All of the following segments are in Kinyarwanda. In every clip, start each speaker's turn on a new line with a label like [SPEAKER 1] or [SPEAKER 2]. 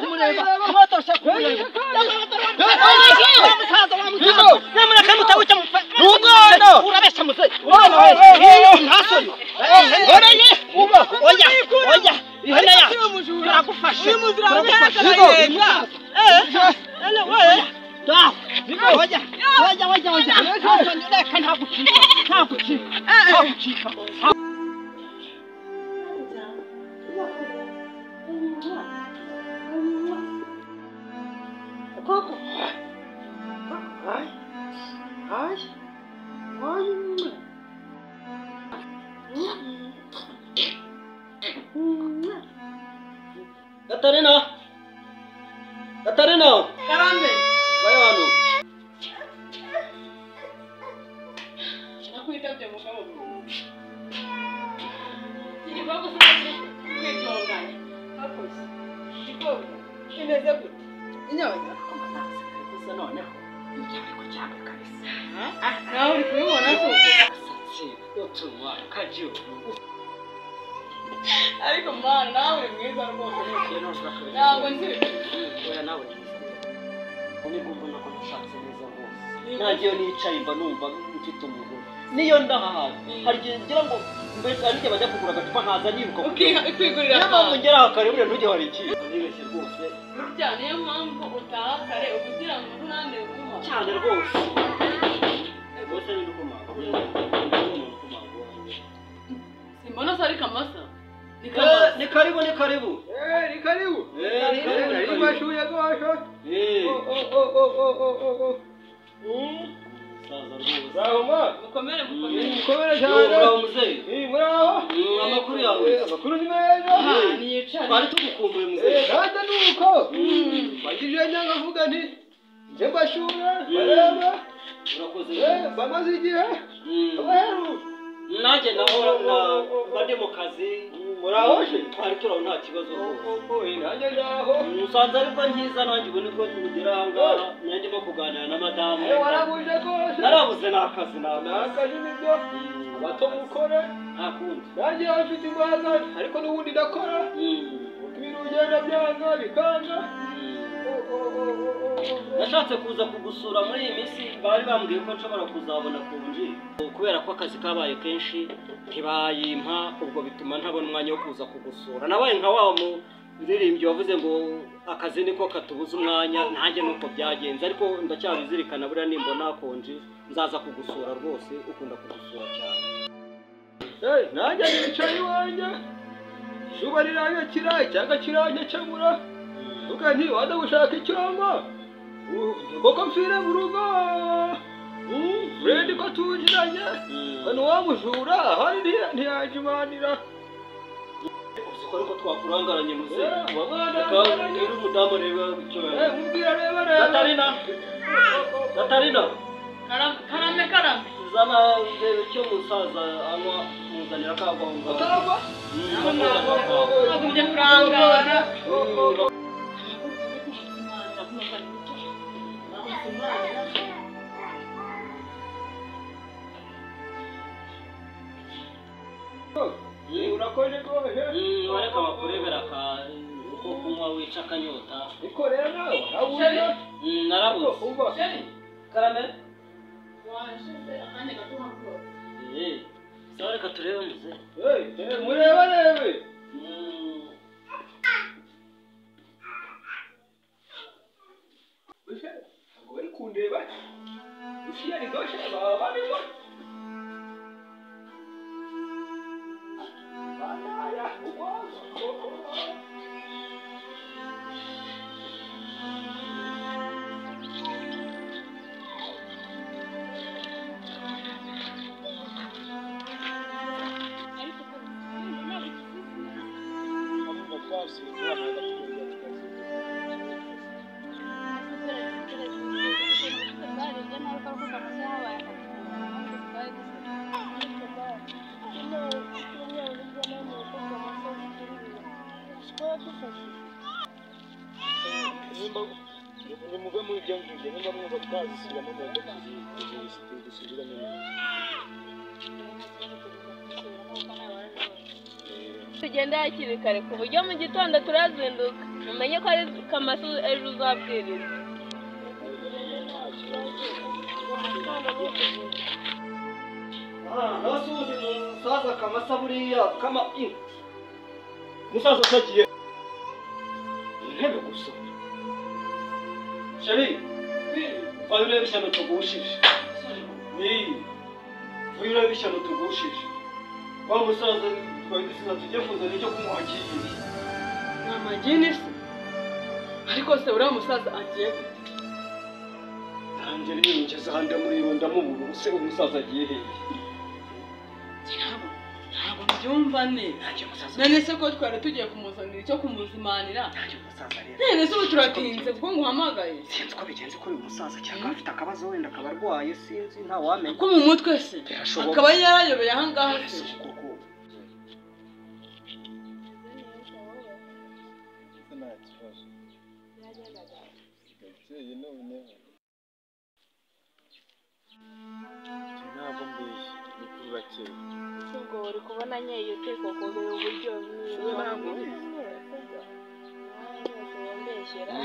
[SPEAKER 1] kumureba mwatosha kumureba namara kamuta wica mu umwana urabesha muze umwana we ntasoni oraye oya ihene ya turagufashe ele we da oya ntasoni reka ntagucika Coco. Ai. Katarina.
[SPEAKER 2] Karambe.
[SPEAKER 1] Vai hano.
[SPEAKER 2] Nakuita mukamo. Kiri bako sasa kwitonganya. Hakoze. Kikobo. Kimeze gute? Inyonya.
[SPEAKER 1] Noneho icyariko cyane kabisa
[SPEAKER 2] nawe uri kubibona ko
[SPEAKER 1] satsi yotuwa kajo
[SPEAKER 2] ariko man nawe mwiza rwose ntabwo nzi
[SPEAKER 1] oya nawe uni kumbona ko nashatse neza rwose nagiye nicaye mba numva mfite umuntu niyo ndahaha haryo ngira ngo mbese arike bajya kugura agacupa nkaza nibuka
[SPEAKER 2] kwigurira
[SPEAKER 1] ntabwo ngera hakare buriya ntujye hari iki nibeshye rwose
[SPEAKER 2] cyane niyo mpamvu utaha kare kugira ngo nturande kuma
[SPEAKER 1] cyane rwose bose ni ndukuma
[SPEAKER 2] simbona sari kamasa
[SPEAKER 1] ni karibu
[SPEAKER 3] ni karibu ni mashuye gosho
[SPEAKER 1] saza rwose
[SPEAKER 3] Rahoma
[SPEAKER 2] mukomere
[SPEAKER 3] cyane
[SPEAKER 1] muraho muzehe
[SPEAKER 3] muraho
[SPEAKER 1] amakuru yawe
[SPEAKER 3] amakuru ni meza
[SPEAKER 2] niyicara
[SPEAKER 1] twari tugukumbuye muzehe
[SPEAKER 3] kandi nuko bagije nyanga vuga nti nje bashura bareba
[SPEAKER 1] urakoze
[SPEAKER 3] bamaze igihe abaheru
[SPEAKER 1] nanjye nahora na bade mu kazi
[SPEAKER 3] murahoshe
[SPEAKER 1] twari turaho nta kibazo
[SPEAKER 3] nanjye ndaho
[SPEAKER 1] musanze ariko nkiza nanjye ubone ko tugera ahangaha nanjye mo kuganira na madamu
[SPEAKER 3] warabuje rwose
[SPEAKER 1] narabuze n'akazi
[SPEAKER 3] n'akazi nibyo abato mukore
[SPEAKER 1] nta kundi
[SPEAKER 3] nanjye mfite imbaraga ariko n'ubundi ndakora ibintu ugenda byanga bikanga
[SPEAKER 1] nashatse kuza kugusura muri iyi minsi bari bambwiye ko nshobora kuzabona konji kubera ko akazi kabaye kenshi ntibayimpa ubwo bituma ntabona umwanya wo kuza kugusura nabaye nka wa muririmbyi wavuze ngo akazi niko katubuza umwanya nanjye nuko byagenze ariko ndacyabizirikana buriya nimbona konji nzaza kugusura rwose ukunda kugusura cyane
[SPEAKER 3] nanjye nicaye iwanjye izuba riranyakira icyanga kiranyakemura uka nti wada gushaka icyoma koko mfire mu rugo Fred ko tujiranye hano wamujura hari ntiyajimanira
[SPEAKER 1] uziko ariko twakurangaranye muze
[SPEAKER 3] wabana
[SPEAKER 1] rero umudamu reba icyo
[SPEAKER 3] mubwira reba
[SPEAKER 1] Katarina
[SPEAKER 2] karame
[SPEAKER 1] zana ndebe icyo musaza anywa muzanira kagomba
[SPEAKER 3] kagwa
[SPEAKER 2] agumye kurangara
[SPEAKER 3] urakoze rwose
[SPEAKER 1] wareka bakurebera uko kunywa wica akanyota
[SPEAKER 3] iko rero nawe nabuze
[SPEAKER 1] narabuze karame
[SPEAKER 2] washize akanya gato hakora
[SPEAKER 1] sawa reka turebe muze
[SPEAKER 3] murebe ngo bari kundeba usiya rigoshe baba barimo
[SPEAKER 4] Nimuve muri ibyo ngibyo niba mwumva twazisubiramo mu dusubiramo
[SPEAKER 2] tugenda hakiri kare ku buryo mu gitondo turazinduka umenye ko ari Kamasa ejo uzabwiriza.
[SPEAKER 1] Nasundi musaza Kamasa buriya kama musaza utagiye intebe gusa sheri fayure bishano tugushije fayure bishano tugushije wa musaza twagisiza tujye kuzana icyo kumwagiye
[SPEAKER 2] Amagini se ariko se uriya musaza agiye
[SPEAKER 1] nanjye ngeze handa muri yo ndamubura se umusaza agiye hehe
[SPEAKER 2] ntabwo mbyumva neza none se ko twari tugiye kumuzanira icyo kumuzimanira none se ubu turatinze kuko nguhamagaye
[SPEAKER 1] sinzi ko bigenze kuri uyu musaza cyangwa afite akabazo wenda akaba arwaye sinzi nta wamenya
[SPEAKER 2] ko mu mutwe se akaba yarayobeye aha ngaha se
[SPEAKER 3] ntabwo mbeshye ni kuri bake
[SPEAKER 2] ubwo uri kubona nyeye uteko kubera uburyo
[SPEAKER 3] niwe ntabwo ni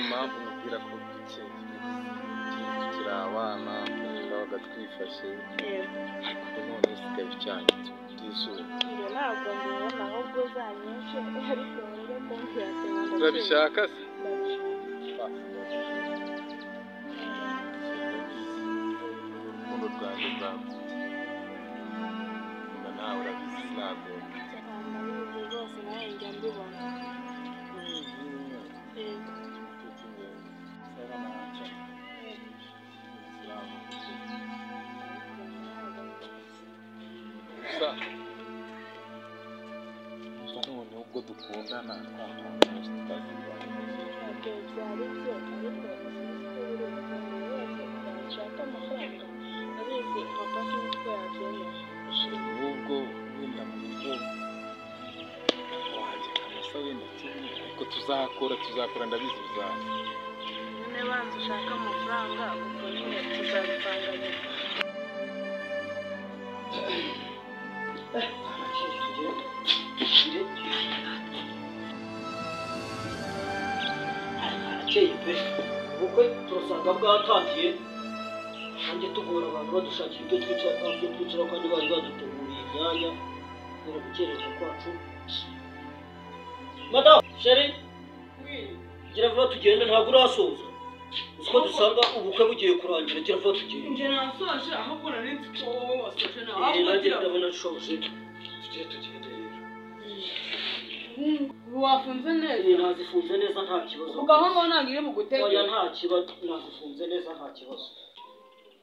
[SPEAKER 3] impamvu mubwira ko tukiri abana twabaga twifashe ariko none usigaye ucyanye tutizuba
[SPEAKER 2] ntabwo mbibona ahubwo uzanyinshi ariko rero kumbwira ati
[SPEAKER 3] turabishaka se urukundo rwanjye rwawe nawe urabizi ntabwo
[SPEAKER 2] rwose nawe njya mbibona
[SPEAKER 3] gusa none ubwo dukundana twakunda tutaziranye
[SPEAKER 2] ntabwo byari byo ariko nshaka amafaranga abizi papa sinzi ko yabyemera
[SPEAKER 3] nubwo wenda mu buryo wanjye Kamasa wenda kimwe ariko tuzakora ndabizi bizaza
[SPEAKER 2] nyine banza ushaka amafaranga ubwo nyine tuzabipanga nyuma
[SPEAKER 1] arakeye pe ubukwe turasanga bwatangiye kandi tugora abantu badushakira ibyo twicara kandi bari baduteguriye imyanya kubera gukererwa kwacu madamu sheri gira vuba tugende ntabwo urasoza uko dusanga ubukwe bugiye kurangira gira vuba tugende
[SPEAKER 2] njye nasoje ahubwo nari nzi ko wowe wasoje nawe
[SPEAKER 1] nanjye ndabona nshoboje tugiye tugende rero
[SPEAKER 2] wafunze neza
[SPEAKER 1] nazifunze neza nta kibazo
[SPEAKER 2] ubwo aho ngaho ntabwo iri bugutegure
[SPEAKER 1] oya nta kibazo nazifunze neza nta kibazo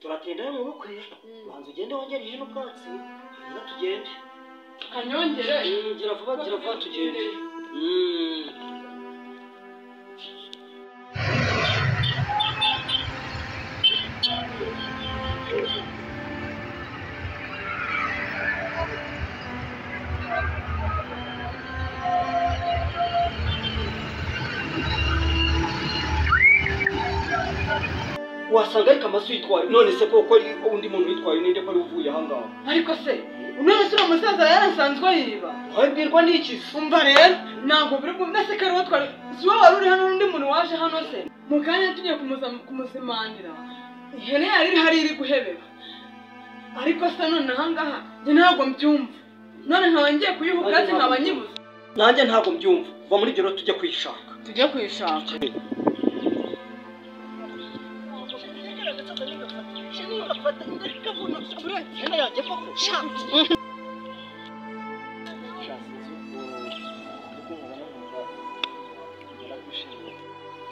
[SPEAKER 1] turatinda mu bukwe banza ugende wongereje n'ubwatsi hanyuma tugende
[SPEAKER 2] kanyongere
[SPEAKER 1] gira vuba tugende wasanga ari Kamasa yitwaye none se koko ari undi muntu witwaye ninde ko ari uvuye aha ngaha
[SPEAKER 2] ariko se none se uwo musaza yarasanzwe yiba
[SPEAKER 1] wabwirwa n'iki
[SPEAKER 2] umva rero ntabwo biri bwumve se ko ariwo twari si wowe wari uri hano n'undi muntu waje hano se mu kanya tugiye kumuzimanira ihene yari iri hari iri guhebeba ariko se none aha ngaha njye ntabwo mbyumva none nkaba ngiye kuyiha ubwatsi nkaba nyibuze
[SPEAKER 1] nanjye ntabwo mbyumva va muri gero tujye kuyishaka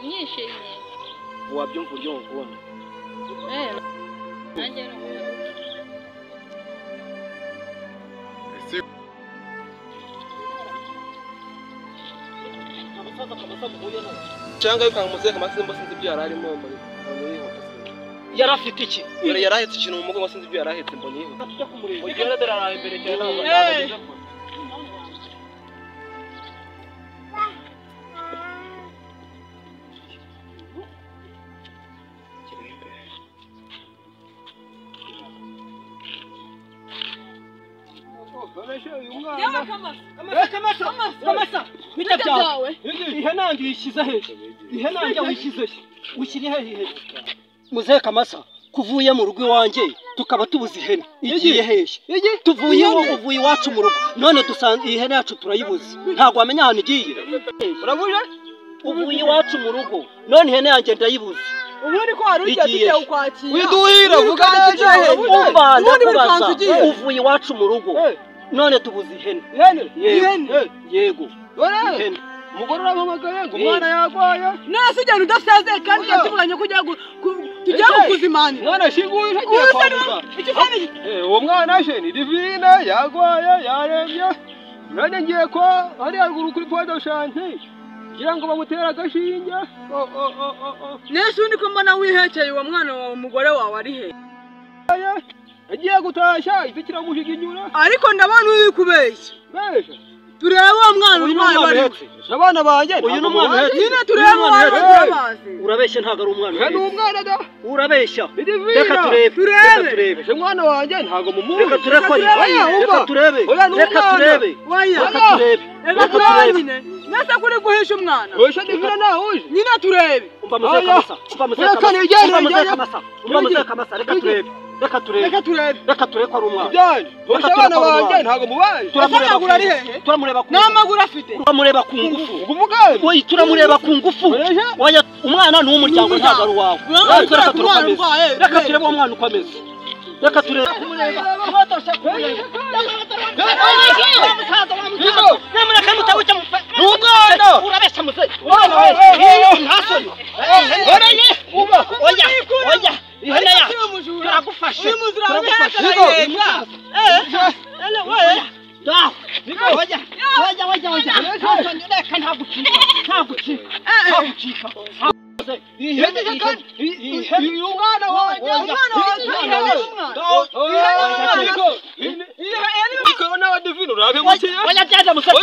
[SPEAKER 2] Nishimye
[SPEAKER 1] wabyumva uburyo nkubona
[SPEAKER 2] nanjye
[SPEAKER 3] cyangwa yukanguze Kamasa simba sinzi ibyo yararimo mbona
[SPEAKER 1] yarafite iki
[SPEAKER 3] yarahetse ikintu mu mugongo sinzi ibyo yarahetse mbona yihuta
[SPEAKER 1] tujya kumureba
[SPEAKER 3] ugera darara imbere cyane ntabwo
[SPEAKER 1] Kamasa bite byawe ihene yanjye uyishyize he ihene yanjye uyishyize ushyire he muzehe Kamasa kuvuye mu rugo iwanjye tukaba tubuze ihene igiye hehe tuvuye uvuye iwacu mu rugo none dusanga ihene yacu turayibuze ntabwo wamenya ahantu igiye urabuje uvuye iwacu mu rugo none ihene yanjye ndayibuze
[SPEAKER 2] ubundi ko hari ujya tujye ukwakira
[SPEAKER 3] widuhira vuga neza
[SPEAKER 1] umva ndakubaza uvuye iwacu mu rugo none tubuze ihene yego ihene
[SPEAKER 3] umugore urampamagaye ngo umwana yarwaye
[SPEAKER 2] nase ugenda udasezeye kandi yatubwanye ko tujya kukuzimana
[SPEAKER 3] mwana shinguye ntagiye kwa muganga uwo mwana je ni Divine yarwaye yarembye none ngiye ko hari haruguru kuri point de santé ngira ngo bamutera agashinge
[SPEAKER 2] nese undi ko mbona wihekeye uwo mwana wawe umugore wawe ari he
[SPEAKER 3] agiye gutashya itikira mushiginyura
[SPEAKER 2] ariko ndabona uri kubeshya
[SPEAKER 3] besha
[SPEAKER 2] turebe uwo mwana urwaye bari
[SPEAKER 3] abana banjye
[SPEAKER 1] uyu ni umwana uhetse
[SPEAKER 2] nyine turebe uwo turabaze
[SPEAKER 1] urabeshya ntabwo ari umwana
[SPEAKER 3] ni umwana da
[SPEAKER 1] urabeshya
[SPEAKER 3] Divine
[SPEAKER 1] reka turebe
[SPEAKER 3] ese mwana wanjye ntago mumuzi
[SPEAKER 1] reka turebe reka turebe
[SPEAKER 2] nyine nese kuri guhisha umwana
[SPEAKER 3] wesha Divine ntawuje
[SPEAKER 2] nyine turebe
[SPEAKER 1] umva muzehe Kamasa reka turebe ko ari umwana
[SPEAKER 3] byanje wesha abana banjye ntago mubaje
[SPEAKER 2] turamureba ari hehe
[SPEAKER 1] turamureba ku
[SPEAKER 2] n'amaguru afite
[SPEAKER 1] turamureba ku ngufu
[SPEAKER 3] umugambi
[SPEAKER 1] oyi turamureba ku ngufu oya umwana ni uw'umuryango ntabwo ari uwawe reka turebe uwo mwana uko ameze reka turebe urabeshya muzehe ntasoni oya ihene yacu turagufashe reka ntagucika
[SPEAKER 3] uyu mwana wanjye ukabona wa Divine urabe mukiye
[SPEAKER 1] oya byaje muzehe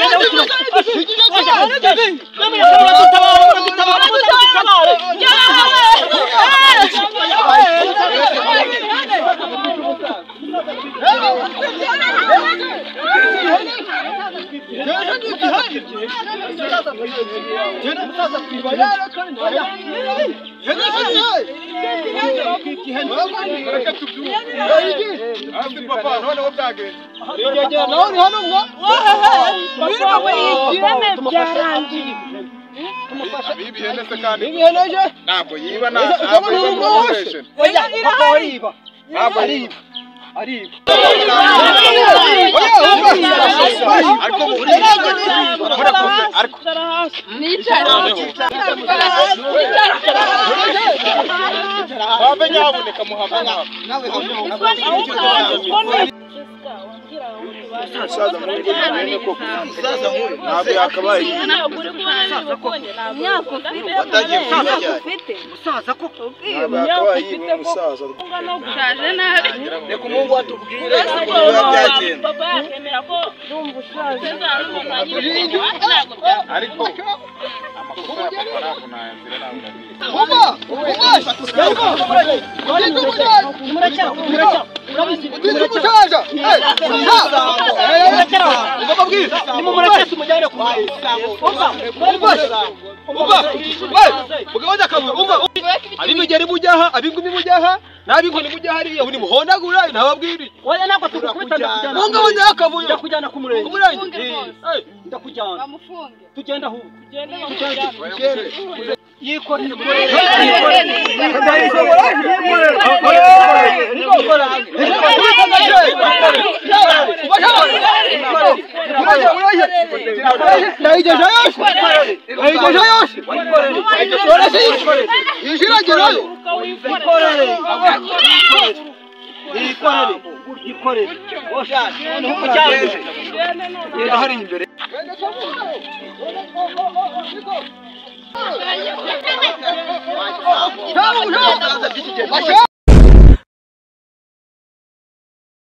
[SPEAKER 3] ntabwo yiba ntabwo
[SPEAKER 1] ariba
[SPEAKER 3] abimigeri mujaha abingumi mujaha nabinkoni mujaha hariya uri muhondagura ntababwiri
[SPEAKER 1] oya nako tukukubita
[SPEAKER 3] munga wanje akavuyo
[SPEAKER 1] ndakujyana ku murenge ndakujyana
[SPEAKER 5] bamufunge
[SPEAKER 1] tugenda ahubwo yikorere
[SPEAKER 3] imbere